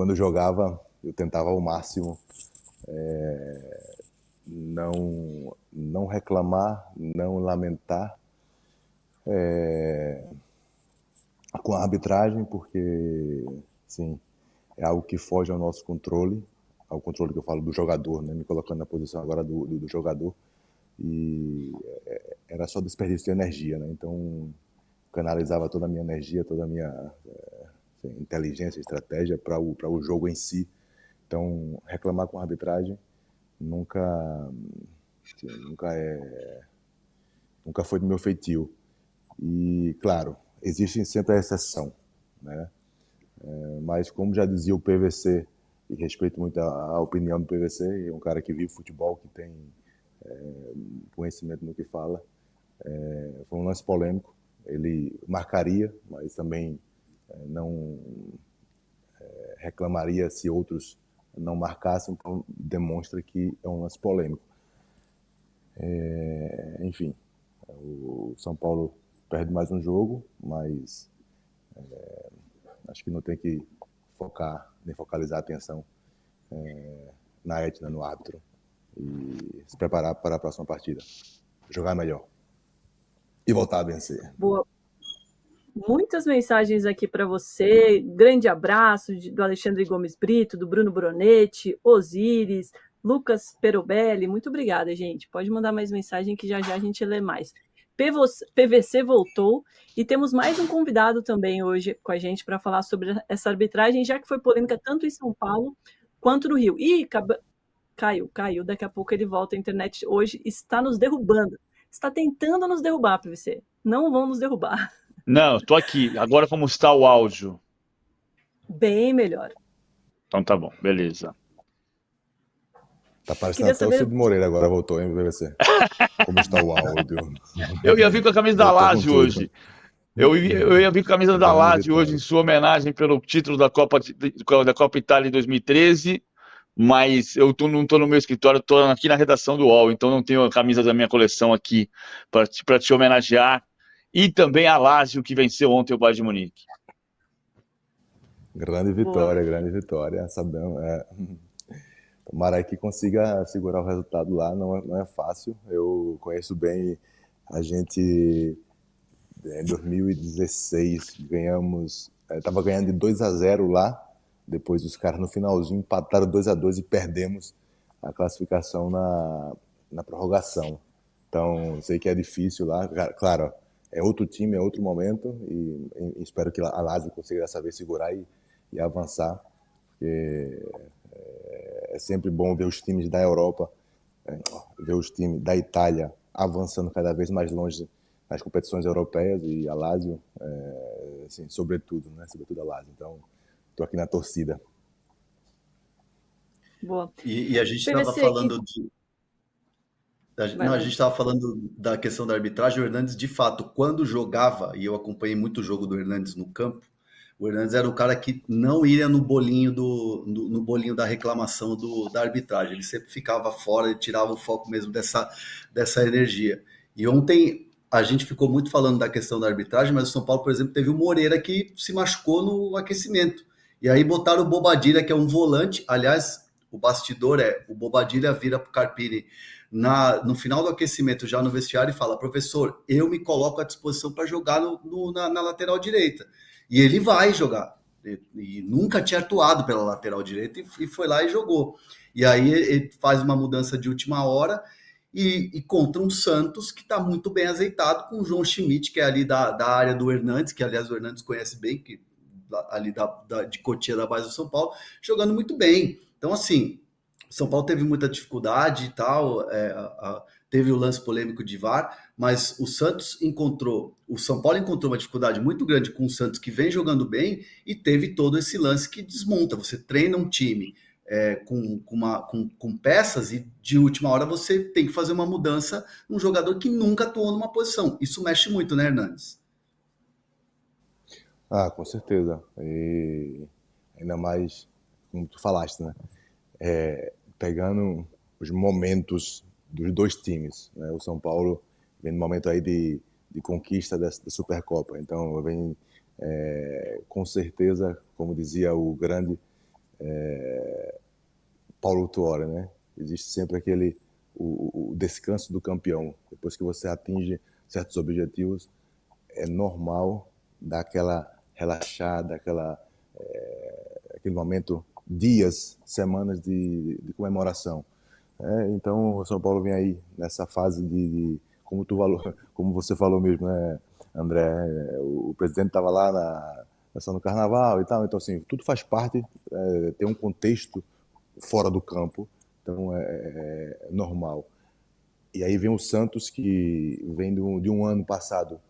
quando jogava, eu tentava ao máximo não reclamar, não lamentar com a arbitragem, porque, sim, é algo que foge ao nosso controle, ao controle que eu falo do jogador, né? Me colocando na posição agora do jogador, e era só desperdício de energia, né? Então, canalizava toda a minha energia, toda a minha inteligência, estratégia para o jogo em si. Então, reclamar com a arbitragem nunca nunca foi do meu feitio. E, claro, existe sempre a exceção, né? Mas, como já dizia o PVC, e respeito muito a opinião do PVC, é um cara que vive futebol, que tem conhecimento no que fala, foi um lance polêmico. Ele marcaria, mas também não reclamaria se outros não marcassem, então demonstra que é um lance polêmico. Enfim, o São Paulo perde mais um jogo, mas acho que não tem que focar, nem focalizar a atenção na Etna, no árbitro, e se preparar para a próxima partida. Jogar melhor. E voltar a vencer. Boa. Muitas mensagens aqui para você. Grande abraço do Alexandre Gomes Brito, do Bruno Bronetti, Osíris, Lucas Perobelli. Muito obrigada, gente. Pode mandar mais mensagem que já a gente lê mais. PVC voltou e temos mais um convidado também hoje com a gente para falar sobre essa arbitragem, já que foi polêmica tanto em São Paulo quanto no Rio. Ih, caiu. Daqui a pouco ele volta. A internet hoje está nos derrubando. Está tentando nos derrubar, PVC. Não vão nos derrubar. Não, tô aqui. Agora como está o áudio? Bem melhor. Então tá bom, beleza. Tá parecendo até o Cid Moreira agora, voltou, hein, PVC? Como está o áudio? Eu ia vir com a camisa da Lazio hoje. Eu ia vir com a camisa da Lazio hoje em sua homenagem pelo título da Copa Itália em 2013, mas eu não estou no meu escritório, estou aqui na redação do UOL, então não tenho a camisa da minha coleção aqui para te homenagear. E também a Lazio, que venceu ontem o Bayern de Munique. Grande vitória. Sabemos. Tomara que consiga segurar o resultado lá, não é fácil. Eu conheço bem a gente. Em 2016 ganhamos, estava ganhando de 2-0 lá, depois os caras no finalzinho empataram 2-2 e perdemos a classificação na prorrogação. Então, sei que é difícil lá, claro, é outro time, é outro momento, e espero que a Lazio consiga dessa vez segurar e avançar, porque é sempre bom ver os times da Europa, ver os times da Itália avançando cada vez mais longe nas competições europeias, e a Lazio, assim, sobretudo a Lazio. Então, estou aqui na torcida. Boa. E a gente estava falando a gente estava falando da questão da arbitragem. O Hernandes, de fato, quando jogava, e eu acompanhei muito o jogo do Hernandes no campo, o Hernandes era o cara que não ia no bolinho no bolinho da reclamação da arbitragem. Ele sempre ficava fora e tirava o foco mesmo dessa energia. E ontem a gente ficou muito falando da questão da arbitragem, mas o São Paulo, por exemplo, teve o Moreira que se machucou no aquecimento. E aí botaram o Bobadilla, que é um volante. Aliás, o bastidor o Bobadilla vira para o Carpini no final do aquecimento, já no vestiário, e fala: professor, eu me coloco à disposição para jogar na lateral direita. E ele vai jogar. E nunca tinha atuado pela lateral direita e foi lá e jogou. E aí ele faz uma mudança de última hora e contra um Santos que está muito bem azeitado, com o João Schmidt, que é ali da área do Hernandes, que aliás o Hernandes conhece bem, que ali de Cotia, da base do São Paulo, jogando muito bem. Então, assim, São Paulo teve muita dificuldade e tal, teve o lance polêmico de VAR, mas o São Paulo encontrou uma dificuldade muito grande com o Santos, que vem jogando bem, e teve todo esse lance que desmonta. Você treina um time com peças e de última hora você tem que fazer uma mudança num jogador que nunca atuou numa posição. Isso mexe muito, né, Hernandes? Com certeza. E ainda mais, como tu falaste, né? Pegando os momentos dos dois times, né? O São Paulo vem no momento aí de conquista da Supercopa, então vem com certeza, como dizia o grande Paulo Tuori, né? Existe sempre o descanso do campeão. Depois que você atinge certos objetivos, é normal dar aquela relaxada, aquele momento, dias, semanas de comemoração. Então, o São Paulo vem aí nessa fase como você falou mesmo, né, André? O presidente estava lá no carnaval e tal, então assim, tudo faz parte, tem um contexto fora do campo, então é normal. E aí vem o Santos, que vem de um ano passado,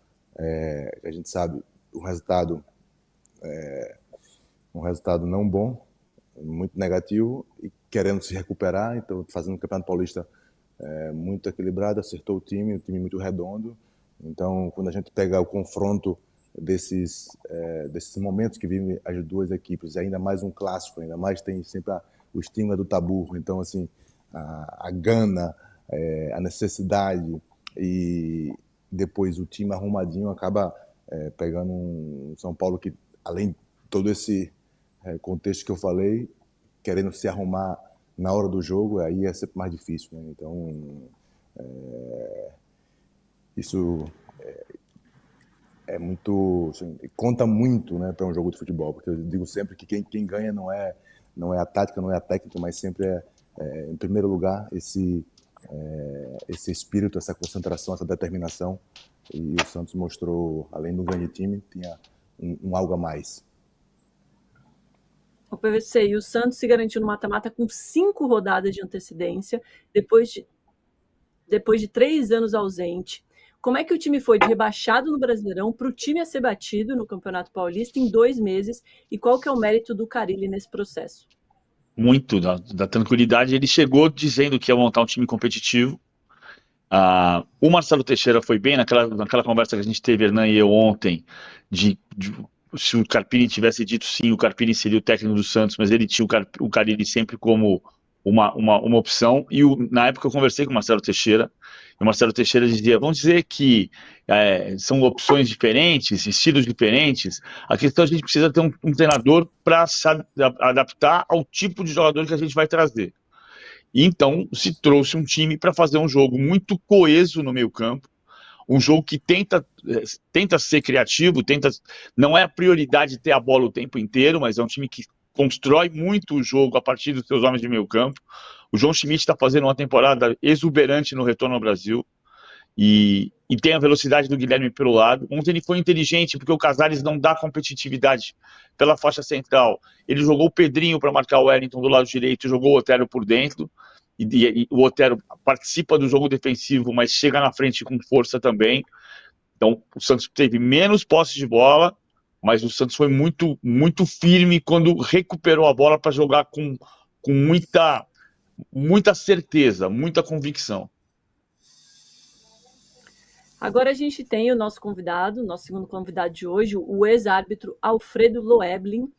a gente sabe, um resultado não bom, muito negativo, e querendo se recuperar, então fazendo um Campeonato Paulista muito equilibrado, acertou o time muito redondo. Então, quando a gente pega o confronto desses momentos que vivem as duas equipes, ainda mais um clássico, ainda mais tem sempre o estigma do tabu, então assim, a gana, a necessidade, e depois o time arrumadinho acaba pegando um São Paulo que, além de todo esse contexto que eu falei, querendo se arrumar na hora do jogo, aí é sempre mais difícil, né? Então, isso é muito, assim, conta muito, né, para um jogo de futebol, porque eu digo sempre que quem ganha não é a tática, não é a técnica, mas sempre em primeiro lugar, esse espírito, essa concentração, essa determinação, e o Santos mostrou, além do grande time, tinha um algo a mais. O PVC, e o Santos se garantiu no mata-mata com 5 rodadas de antecedência, depois de 3 anos ausente. Como é que o time foi de rebaixado no Brasileirão para o time a ser batido no Campeonato Paulista em 2 meses? E qual que é o mérito do Carille nesse processo? Muito da tranquilidade. Ele chegou dizendo que ia montar um time competitivo. O Marcelo Teixeira foi bem naquela conversa que a gente teve, Hernan e eu, ontem, se o Carpini tivesse dito sim, o Carpini seria o técnico do Santos, mas ele tinha o Carille sempre como uma opção. E na época eu conversei com o Marcelo Teixeira, e o Marcelo Teixeira dizia, vamos dizer que são opções diferentes, estilos diferentes, a questão é que a gente precisa ter um treinador para se adaptar ao tipo de jogador que a gente vai trazer. E então se trouxe um time para fazer um jogo muito coeso no meio campo, um jogo que tenta ser criativo, não é a prioridade ter a bola o tempo inteiro, mas é um time que constrói muito o jogo a partir dos seus homens de meio campo. O João Schmidt está fazendo uma temporada exuberante no retorno ao Brasil, e tem a velocidade do Guilherme pelo lado. Ontem ele foi inteligente, porque o Casares não dá competitividade pela faixa central. Ele jogou o Pedrinho para marcar o Wellington do lado direito, jogou o Otero por dentro, e o Otero participa do jogo defensivo, mas chega na frente com força também. Então o Santos teve menos posse de bola, mas o Santos foi muito, muito firme quando recuperou a bola para jogar com muita certeza, muita convicção. Agora a gente tem o nosso segundo convidado de hoje, o ex-árbitro Alfredo Loeblin.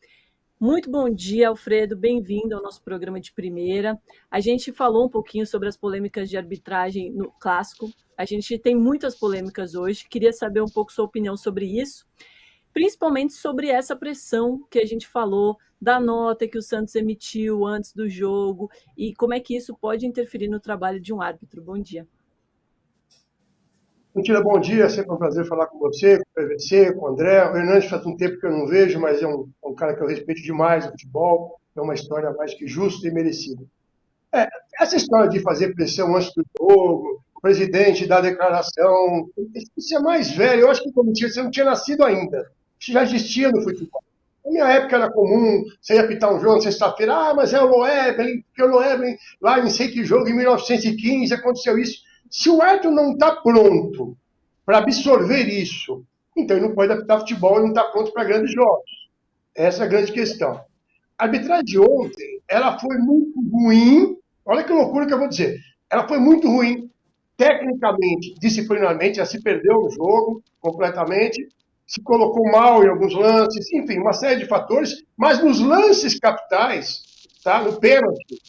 Muito bom dia, Alfredo, bem-vindo ao nosso programa de primeira. A gente falou um pouquinho sobre as polêmicas de arbitragem no Clássico. A gente tem muitas polêmicas hoje, queria saber um pouco sua opinião sobre isso, principalmente sobre essa pressão que a gente falou, da nota que o Santos emitiu antes do jogo, e como é que isso pode interferir no trabalho de um árbitro. Bom dia. Mentira, bom dia, sempre um prazer falar com você, com o PVC, com o André. O Hernandes faz um tempo que eu não vejo, mas é um cara que eu respeito demais no futebol, é uma história mais que justa e merecida. Essa história de fazer pressão antes do jogo, o presidente dar declaração, isso é mais velho, eu acho que você não tinha nascido ainda, isso já existia no futebol. Na minha época era comum, você ia apitar um jogo na sexta-feira, mas é o Loeblin, porque o Loeblin, lá em sei que jogo, em 1915, aconteceu isso. Se o árbitro não está pronto para absorver isso, então ele não pode apitar futebol, ele não está pronto para grandes jogos. Essa é a grande questão. A arbitragem de ontem, ela foi muito ruim, olha que loucura que eu vou dizer, ela foi muito ruim, tecnicamente, disciplinarmente, ela se perdeu no jogo completamente, se colocou mal em alguns lances, enfim, uma série de fatores, mas nos lances capitais, tá, no pênalti,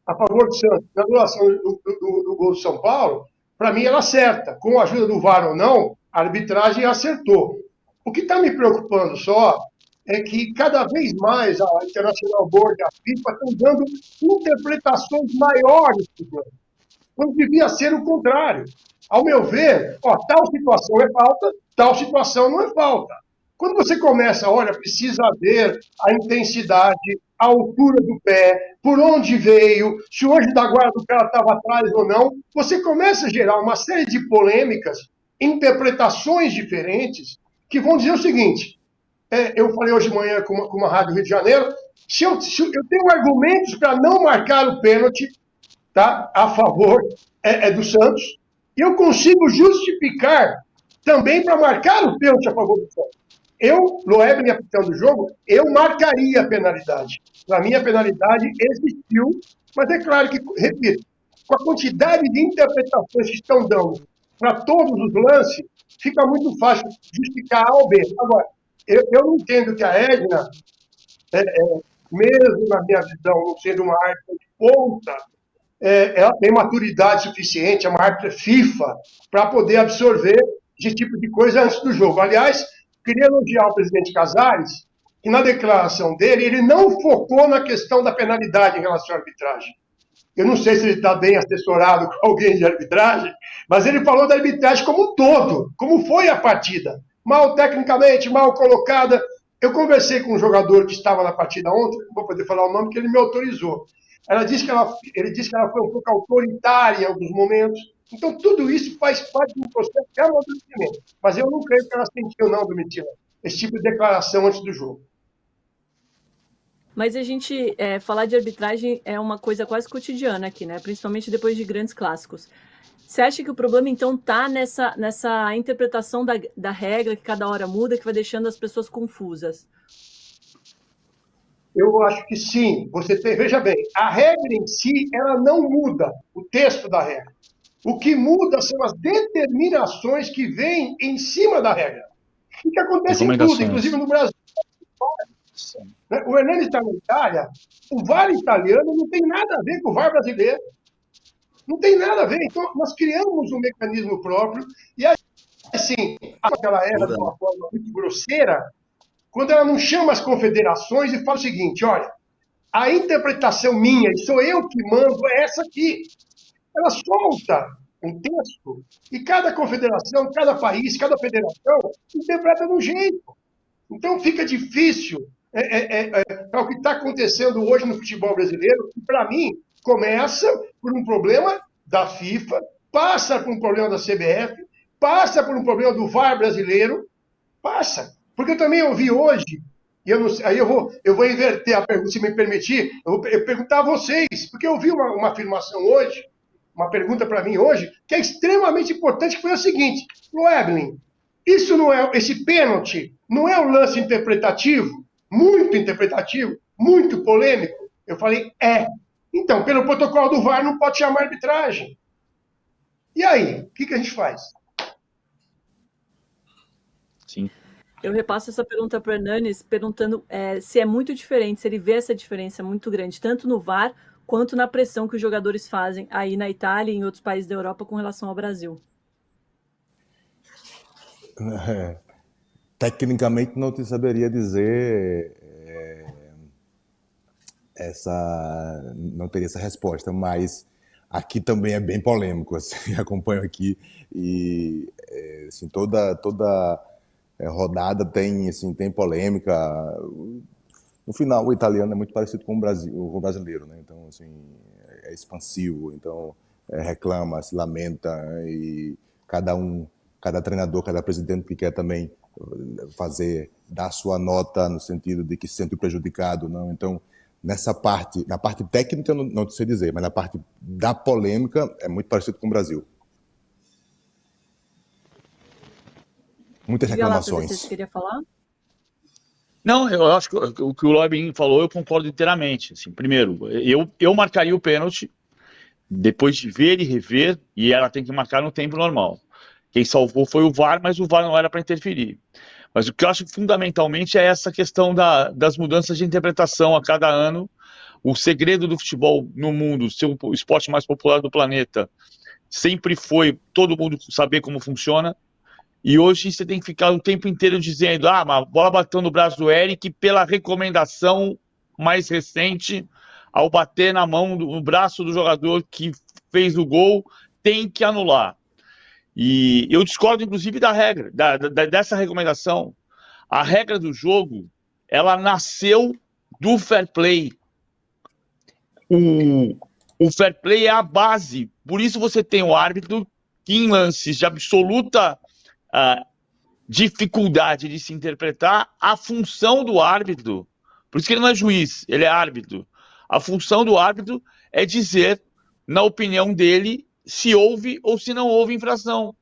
a favor do Santos, na anulação do gol do São Paulo, para mim ela acerta. Com a ajuda do VAR ou não, a arbitragem acertou. O que está me preocupando só é que cada vez mais a International Board e a FIFA estão dando interpretações maiores do jogo, quando devia ser o contrário. Ao meu ver, tal situação é falta, tal situação não é falta. Quando você começa, olha, precisa ver a intensidade, a altura do pé, por onde veio, se o anjo da guarda do cara estava atrás ou não, você começa a gerar uma série de polêmicas, interpretações diferentes, que vão dizer o seguinte, eu falei hoje de manhã com uma rádio Rio de Janeiro, se eu tenho argumentos para não marcar o pênalti, tá, a favor do Santos, e eu consigo justificar também para marcar o pênalti a favor do Santos. Eu, Loeb, apitando o jogo, eu marcaria a penalidade. Para mim, a penalidade existiu, mas é claro que, repito, com a quantidade de interpretações que estão dando para todos os lances, fica muito fácil justificar A ou B. Agora, eu não entendo que a Edna, mesmo na minha visão, não sendo uma árbitra de ponta, ela tem maturidade suficiente, é uma árbitra FIFA, para poder absorver esse tipo de coisa antes do jogo. Aliás, queria elogiar o presidente Casares, que na declaração dele, ele não focou na questão da penalidade em relação à arbitragem. Eu não sei se ele está bem assessorado com alguém de arbitragem, mas ele falou da arbitragem como um todo, como foi a partida. Mal tecnicamente, mal colocada. Eu conversei com um jogador que estava na partida ontem, não vou poder falar o nome, porque ele me autorizou. Ele disse que ela foi um pouco autoritária em alguns momentos. Então, tudo isso faz parte do processo de amadurecimento. Mas eu não creio que ela sentiu, não, Domitila, esse tipo de declaração antes do jogo. Mas a gente falar de arbitragem é uma coisa quase cotidiana aqui, né? Principalmente depois de grandes clássicos. Você acha que o problema, então, está nessa interpretação da regra que cada hora muda, que vai deixando as pessoas confusas? Eu acho que sim. Veja bem, a regra em si, ela não muda o texto da regra. O que muda são as determinações que vêm em cima da regra. E que acontece em tudo, inclusive no Brasil. O Hernani está na Itália, o VAR italiano não tem nada a ver com o VAR brasileiro. Não tem nada a ver. Então, nós criamos um mecanismo próprio, e assim, aquela era de uma forma muito grosseira, quando ela não chama as confederações e fala o seguinte, olha, a interpretação minha, e sou eu que mando, é essa aqui. Ela solta um texto, e cada confederação, cada país, cada federação interpreta de um jeito. Então fica difícil. É o que está acontecendo hoje no futebol brasileiro, que para mim começa por um problema da FIFA, passa por um problema da CBF, passa por um problema do VAR brasileiro, passa. Porque eu também ouvi hoje, e aí eu vou inverter a pergunta, se me permitir, eu vou perguntar a vocês, porque eu ouvi uma afirmação hoje, uma pergunta para mim hoje, que é extremamente importante, que foi o seguinte, Loeblin, esse pênalti não é um lance interpretativo, muito polêmico? Eu falei, Então, pelo protocolo do VAR, não pode chamar arbitragem. E aí, o que a gente faz? Sim. Eu repasso essa pergunta para o Hernanes, perguntando se é muito diferente, se ele vê essa diferença muito grande, tanto no VAR, quanto na pressão que os jogadores fazem aí na Itália e em outros países da Europa com relação ao Brasil. Tecnicamente não te saberia dizer, não teria essa resposta, mas aqui também é bem polêmico, assim, acompanho aqui e assim, toda rodada tem polêmica. No final, o italiano é muito parecido com o brasileiro, né? Então, assim, é expansivo, então reclama, se lamenta e cada treinador, cada presidente que quer também dar sua nota no sentido de que se sente prejudicado, não? Então, na parte técnica eu não sei dizer, mas na parte da polêmica é muito parecido com o Brasil. Muitas reclamações. Você queria falar? Não, eu acho que o que o Loebin falou, eu concordo inteiramente. Assim, primeiro, eu marcaria o pênalti depois de ver e rever, e ela tem que marcar no tempo normal. Quem salvou foi o VAR, mas o VAR não era para interferir. Mas o que eu acho fundamentalmente é essa questão das mudanças de interpretação a cada ano. O segredo do futebol no mundo, ser o esporte mais popular do planeta, sempre foi todo mundo saber como funciona. E hoje você tem que ficar o tempo inteiro dizendo, mas a bola bateu no braço do Eric pela recomendação mais recente, ao bater na mão, no braço do jogador que fez o gol, tem que anular. E eu discordo, inclusive, da regra, dessa recomendação. A regra do jogo, ela nasceu do fair play. O fair play é a base. Por isso você tem o árbitro que, em lances de absoluta dificuldade de se interpretar, a função do árbitro, por isso que ele não é juiz, ele é árbitro. A função do árbitro é dizer, na opinião dele, se houve ou se não houve infração.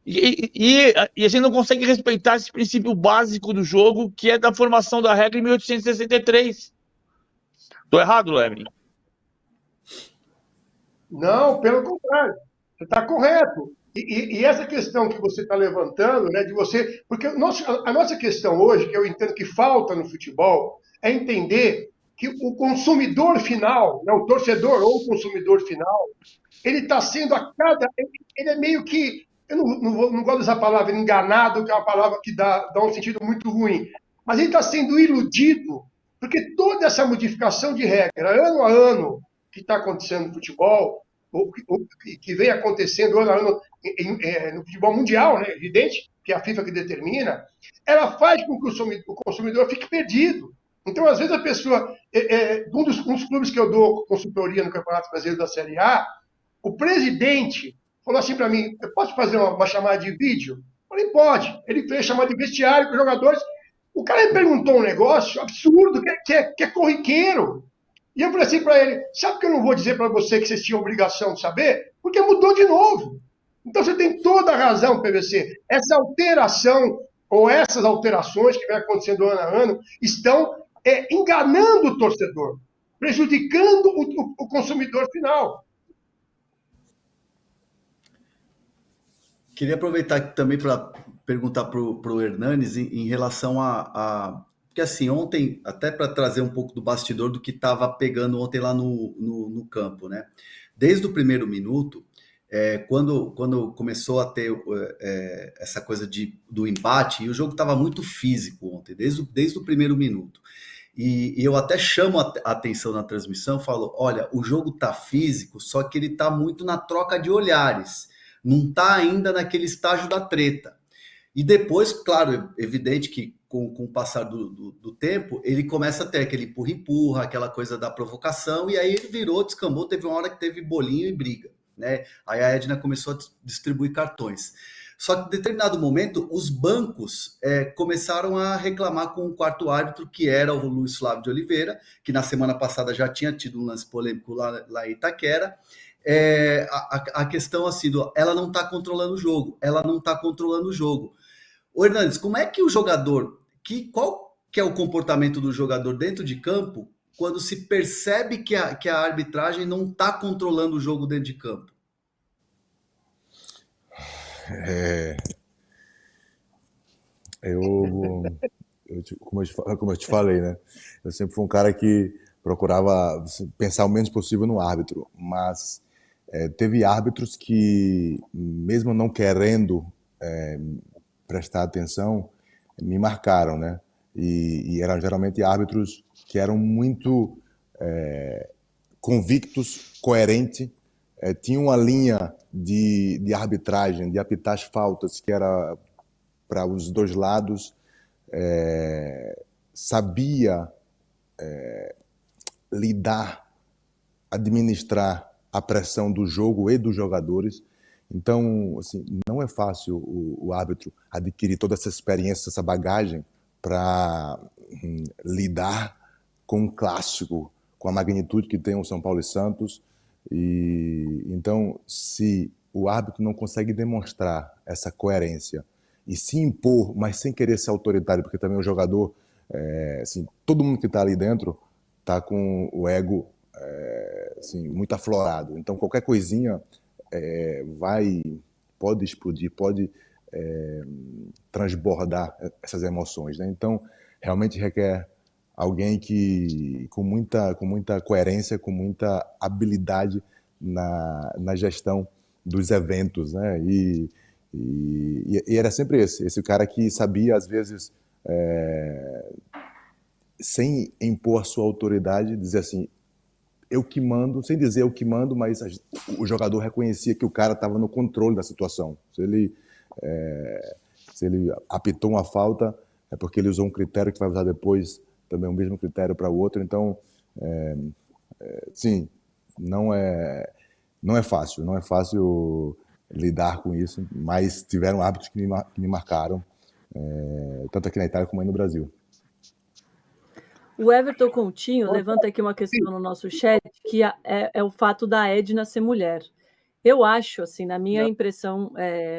E a gente não consegue respeitar esse princípio básico do jogo, que é da formação da regra em 1863. Estou errado, Lemin? Não, pelo contrário. Você está correto. E essa questão que você está levantando, né, de você. Porque a nossa questão hoje, que eu entendo que falta no futebol, é entender que o consumidor final, né, o torcedor ou o consumidor final, ele está sendo a cada. Ele é meio que. Eu não gosto dessa palavra enganado, que é uma palavra que dá um sentido muito ruim. Mas ele está sendo iludido, porque toda essa modificação de regra, ano a ano, que está acontecendo no futebol, que vem acontecendo ano a ano no futebol mundial, né? Evidente que é a FIFA que determina, ela faz com que o consumidor fique perdido. Então, às vezes, a pessoa... um dos clubes que eu dou consultoria no Campeonato Brasileiro da Série A, o presidente falou assim para mim, eu posso fazer uma chamada de vídeo? Eu falei, pode. Ele fez chamada de vestiário com os jogadores. O cara me perguntou um negócio absurdo, que é corriqueiro. E eu falei assim para ele, sabe que eu não vou dizer para você que vocês tinham obrigação de saber? Porque mudou de novo. Então você tem toda a razão, PVC. Essa alteração, ou essas alterações que vem acontecendo ano a ano, estão enganando o torcedor, prejudicando o consumidor final. Queria aproveitar aqui também para perguntar para o Hernanes em relação porque assim, ontem, até para trazer um pouco do bastidor do que estava pegando ontem lá no campo, né? Desde o primeiro minuto, quando começou a ter essa coisa do empate, e o jogo estava muito físico ontem, desde o primeiro minuto. E eu até chamo a atenção na transmissão, falo, olha, o jogo tá físico, só que ele tá muito na troca de olhares, não tá ainda naquele estágio da treta. E depois, claro, é evidente que com o passar do tempo, ele começa a ter aquele empurra-empurra, aquela coisa da provocação, e aí ele descambou, teve uma hora que teve bolinho e briga, né? Aí a Edna começou a distribuir cartões. Só que em determinado momento, os bancos começaram a reclamar com o quarto árbitro, que era o Luiz Flávio de Oliveira, que na semana passada já tinha tido um lance polêmico lá em Itaquera. A questão assim, ela não está controlando o jogo, Ô Hernandes, como é que o jogador, qual que é o comportamento do jogador dentro de campo quando se percebe que a arbitragem não está controlando o jogo dentro de campo? Como eu te falei, né? Eu sempre fui um cara que procurava pensar o menos possível no árbitro, mas teve árbitros que, mesmo não querendo prestar atenção, me marcaram, né? E eram geralmente árbitros que eram muito convictos, coerentes, tinham uma linha de arbitragem, de apitar as faltas, que era para os dois lados, sabia lidar, administrar a pressão do jogo e dos jogadores. Então, assim, não é fácil o árbitro adquirir toda essa experiência, essa bagagem para lidar com um clássico, com a magnitude que tem o São Paulo e Santos. E então, se o árbitro não consegue demonstrar essa coerência e se impor, mas sem querer ser autoritário, porque também o jogador, assim, todo mundo que está ali dentro está com o ego assim, muito aflorado. Então, qualquer coisinha pode explodir, pode transbordar essas emoções, né? Então, realmente requer alguém que com muita coerência, com muita habilidade na gestão dos eventos, né? E era sempre esse cara que sabia, às vezes, sem impor sua autoridade, dizer assim, eu que mando, sem dizer eu que mando, mas o jogador reconhecia que o cara estava no controle da situação. Se ele apitou uma falta, é porque ele usou um critério que vai usar depois também o mesmo critério para o outro. Então, sim, não é fácil lidar com isso, mas tiveram árbitros que me marcaram, tanto aqui na Itália como aí no Brasil. O Everton Coutinho levanta aqui uma questão no nosso chat, que é o fato da Edna ser mulher. Eu acho, assim, na minha impressão,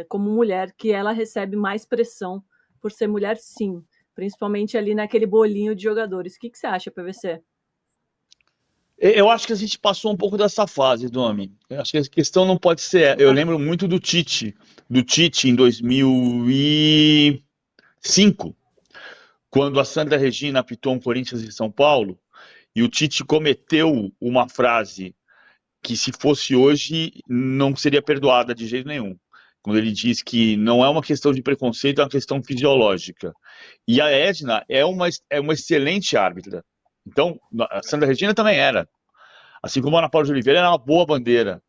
como mulher, que ela recebe mais pressão por ser mulher, sim. Principalmente ali naquele bolinho de jogadores. O que você acha, PVC? Eu acho que a gente passou um pouco dessa fase, Domi. Eu acho que a questão não pode ser... Eu lembro muito do Tite em 2005, quando a Sandra Regina apitou um Corinthians e São Paulo, e o Tite cometeu uma frase que, se fosse hoje, não seria perdoada de jeito nenhum. Quando ele diz que não é uma questão de preconceito, é uma questão fisiológica. E a Edna é uma excelente árbitra. Então, a Sandra Regina também era. Assim como a Ana Paula de Oliveira era uma boa bandeira.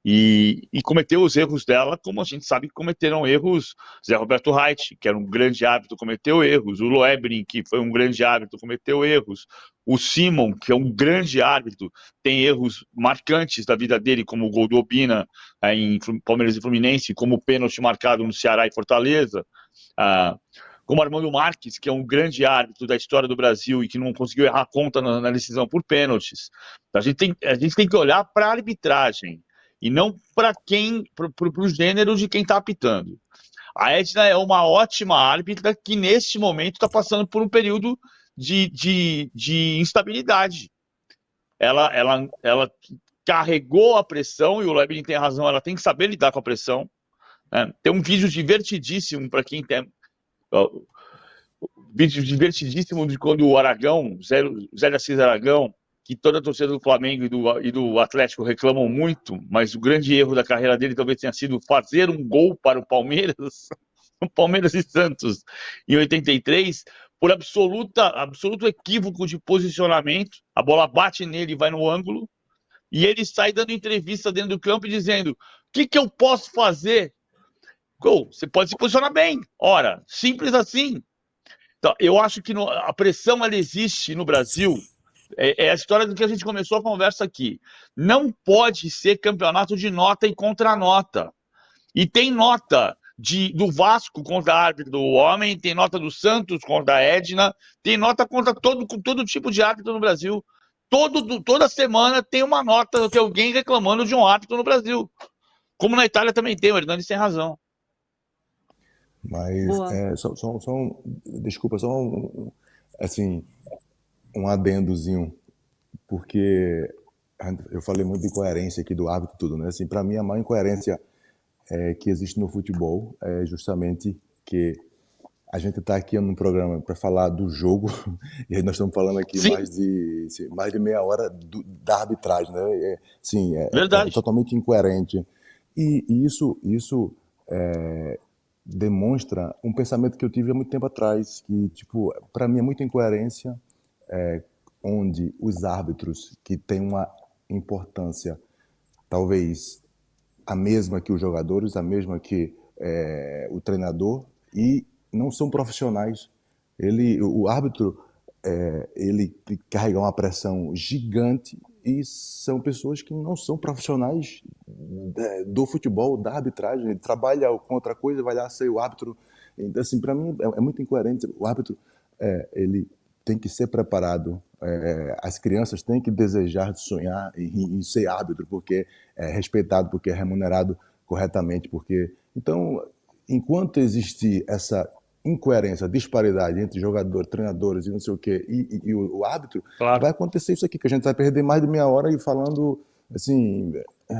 E cometeu os erros dela, como a gente sabe que cometeram erros. Zé Roberto Reit, que era um grande árbitro, cometeu erros. O Loebrin, que foi um grande árbitro, cometeu erros. O Simon, que é um grande árbitro, tem erros marcantes da vida dele, como o gol do Obina em Palmeiras e Fluminense, como o pênalti marcado no Ceará e Fortaleza. Como Armando Marques, que é um grande árbitro da história do Brasil e que não conseguiu errar a conta na decisão por pênaltis. A gente tem que olhar para a arbitragem e não para o gênero de quem está apitando. A Edna é uma ótima árbitra que, neste momento, está passando por um período de instabilidade. Ela carregou a pressão, e o Lebrin tem razão, ela tem que saber lidar com a pressão. Né? Tem um vídeo divertidíssimo para quem tem... vídeo divertidíssimo de quando o Aragão, Zé Assis Aragão, que toda a torcida do Flamengo e do Atlético reclamam muito, mas o grande erro da carreira dele talvez tenha sido fazer um gol para o Palmeiras, o Palmeiras e Santos, em 83, por absoluto equívoco de posicionamento. A bola bate nele e vai no ângulo, e ele sai dando entrevista dentro do campo e dizendo: o que eu posso fazer? Gol, você pode se posicionar bem. Ora, simples assim. Então, eu acho que a pressão ela existe no Brasil. É a história do que a gente começou a conversa aqui. Não pode ser campeonato de nota e contranota. E tem nota do Vasco contra a árbitro do homem, tem nota do Santos contra a Edna, tem nota contra todo tipo de árbitro no Brasil. Toda semana tem uma nota de alguém reclamando de um árbitro no Brasil. Como na Itália também tem, o Hernandes tem razão. Mas, desculpa, assim, um adendozinho, porque eu falei muito de incoerência aqui do árbitro e tudo, né? Assim, para mim, a maior incoerência que existe no futebol é justamente que a gente está aqui num programa para falar do jogo e aí nós estamos falando aqui mais de meia hora da arbitragem, né? Verdade. É totalmente incoerente. E isso demonstra um pensamento que eu tive há muito tempo atrás, que, tipo, para mim é muita incoerência onde os árbitros que têm uma importância talvez a mesma que os jogadores, a mesma que o treinador, e não são profissionais. O árbitro ele carrega uma pressão gigante e são pessoas que não são profissionais do futebol, da arbitragem. Ele trabalha com outra coisa, vai lá ser o árbitro. Então, assim, para mim é muito incoerente. O árbitro ele tem que ser preparado. As crianças têm que desejar, sonhar em ser árbitro, porque é respeitado, porque é remunerado corretamente. Então, enquanto existe essa incoerência, disparidade entre jogadores, treinadores e não sei o quê, e o árbitro, claro, vai acontecer isso aqui, que a gente vai perder mais de meia hora e falando, assim,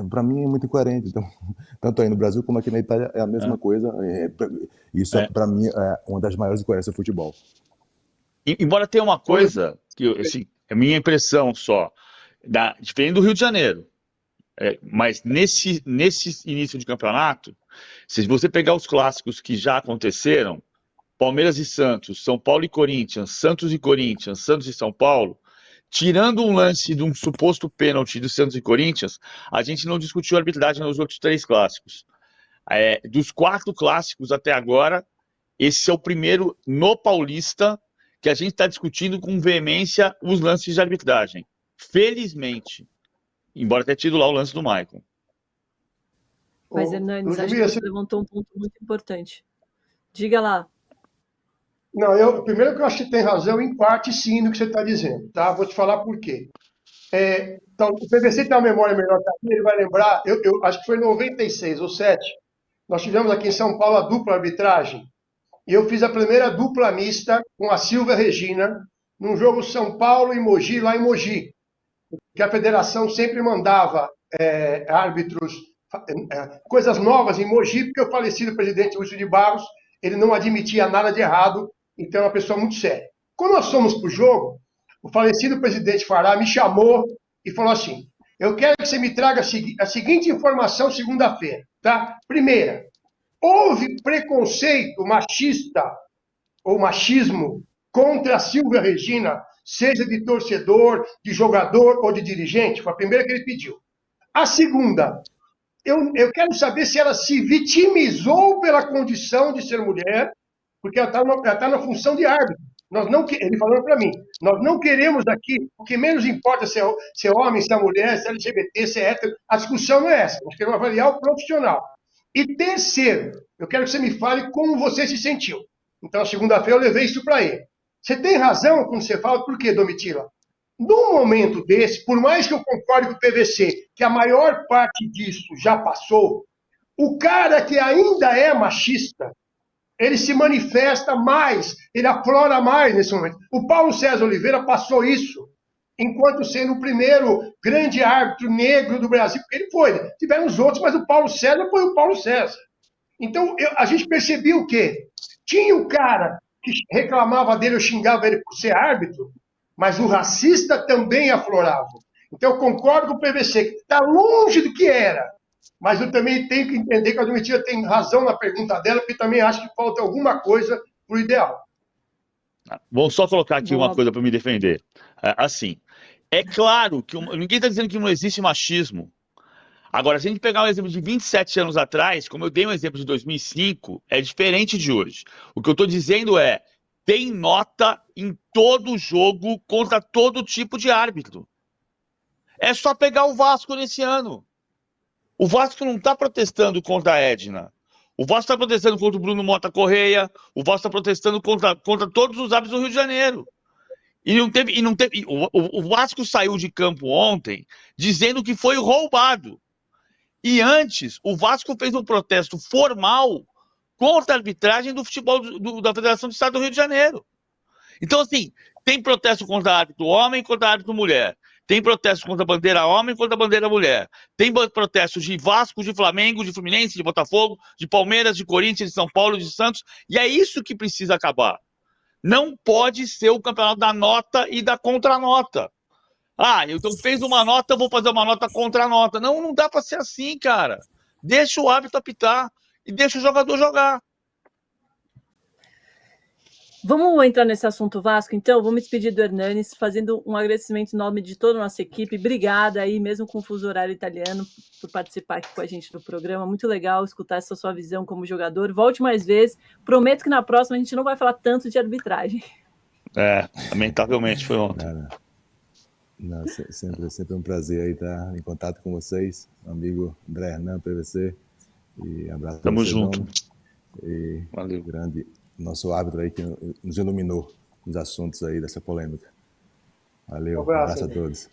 para mim é muito incoerente. Então, tanto aí no Brasil como aqui na Itália é a mesma coisa. Isso, para mim, é uma das maiores incoerências do futebol. Embora tenha uma coisa, que assim, é minha impressão só, diferente do Rio de Janeiro. Mas nesse início de campeonato, se você pegar os clássicos que já aconteceram, Palmeiras e Santos, São Paulo e Corinthians, Santos e Corinthians, Santos e São Paulo, tirando um lance de um suposto pênalti do Santos e Corinthians, a gente não discutiu a arbitragem nos outros 3 clássicos. Dos 4 clássicos até agora, esse é o primeiro no Paulista que a gente está discutindo com veemência os lances de arbitragem. Felizmente. Embora tenha tido lá o lance do Maicon. Mas, Hernanes, acho que você levantou um ponto muito importante. Diga lá. Não, primeiro que eu acho que tem razão, em parte sim, no que você está dizendo, tá? Vou te falar por quê. Então, o PVC tem uma memória melhor que a minha, ele vai lembrar, eu acho que foi em 96 ou 7, nós tivemos aqui em São Paulo a dupla arbitragem, e eu fiz a primeira dupla mista com a Silvia Regina, num jogo São Paulo e Mogi, lá em Mogi, que a federação sempre mandava árbitros, coisas novas em Mogi, porque o falecido presidente Wilson de Barros, ele não admitia nada de errado, então é uma pessoa muito séria. Quando nós fomos para o jogo, o falecido presidente Fará me chamou e falou assim, eu quero que você me traga a seguinte informação segunda-feira, tá? Primeira, houve preconceito machista ou machismo contra a Silvia Regina, seja de torcedor, de jogador ou de dirigente? Foi a primeira que ele pediu. A segunda, eu quero saber se ela se vitimizou pela condição de ser mulher, porque ela está na função de árbitro. Ele falou para mim, nós não queremos aqui, o que menos importa se é homem, se é mulher, se é LGBT, se é hétero, a discussão não é essa, nós queremos avaliar o profissional. E terceiro, eu quero que você me fale como você se sentiu. Então, segunda-feira eu levei isso para ele. Você tem razão quando você fala, por quê, Domitila? Num momento desse, por mais que eu concorde com o PVC, que a maior parte disso já passou, o cara que ainda é machista, ele se manifesta mais, ele aflora mais nesse momento. O Paulo César Oliveira passou isso, enquanto sendo o primeiro grande árbitro negro do Brasil, porque ele foi, né? Tiveram os outros, mas o Paulo César foi o Paulo César. Então, a gente percebia o quê? Tinha o cara que reclamava dele ou xingava ele por ser árbitro, mas o racista também aflorava. Então, eu concordo com o PVC, que está longe do que era. Mas eu também tenho que entender que a Domitila tem razão na pergunta dela, porque também acho que falta alguma coisa para o ideal. Vou só colocar aqui uma coisa para me defender. Assim, é claro que ninguém está dizendo que não existe machismo. Agora, se a gente pegar um exemplo de 27 anos atrás, como eu dei um exemplo de 2005, é diferente de hoje. O que eu estou dizendo é, tem nota em todo jogo contra todo tipo de árbitro. É só pegar o Vasco nesse ano. O Vasco não está protestando contra a Edna. O Vasco está protestando contra o Bruno Mota Correia. O Vasco está protestando contra todos os árbitros do Rio de Janeiro. O Vasco saiu de campo ontem dizendo que foi roubado. E antes, o Vasco fez um protesto formal contra a arbitragem do futebol da Federação do Estado do Rio de Janeiro. Então, assim, tem protesto contra árbitro homem e contra árbitro mulher. Tem protesto contra a bandeira homem e contra a bandeira mulher. Tem protestos de Vasco, de Flamengo, de Fluminense, de Botafogo, de Palmeiras, de Corinthians, de São Paulo, de Santos. E é isso que precisa acabar. Não pode ser o campeonato da nota e da contranota. Então fez uma nota, eu vou fazer uma nota contra a nota. Não dá para ser assim, cara. Deixa o árbitro apitar e deixa o jogador jogar. Vamos entrar nesse assunto Vasco, então? Vou me despedir do Hernanes, fazendo um agradecimento em nome de toda a nossa equipe. Obrigada aí, mesmo com o fuso horário italiano, por participar aqui com a gente no programa. Muito legal escutar essa sua visão como jogador. Volte mais vezes. Prometo que na próxima a gente não vai falar tanto de arbitragem. Lamentavelmente foi ontem. Sempre um prazer aí estar em contato com vocês, amigo André Hernan, PVC. E abraço. Tamo junto. E valeu. Grande nosso árbitro aí que nos iluminou nos assuntos aí dessa polêmica. Valeu, abraço a todos.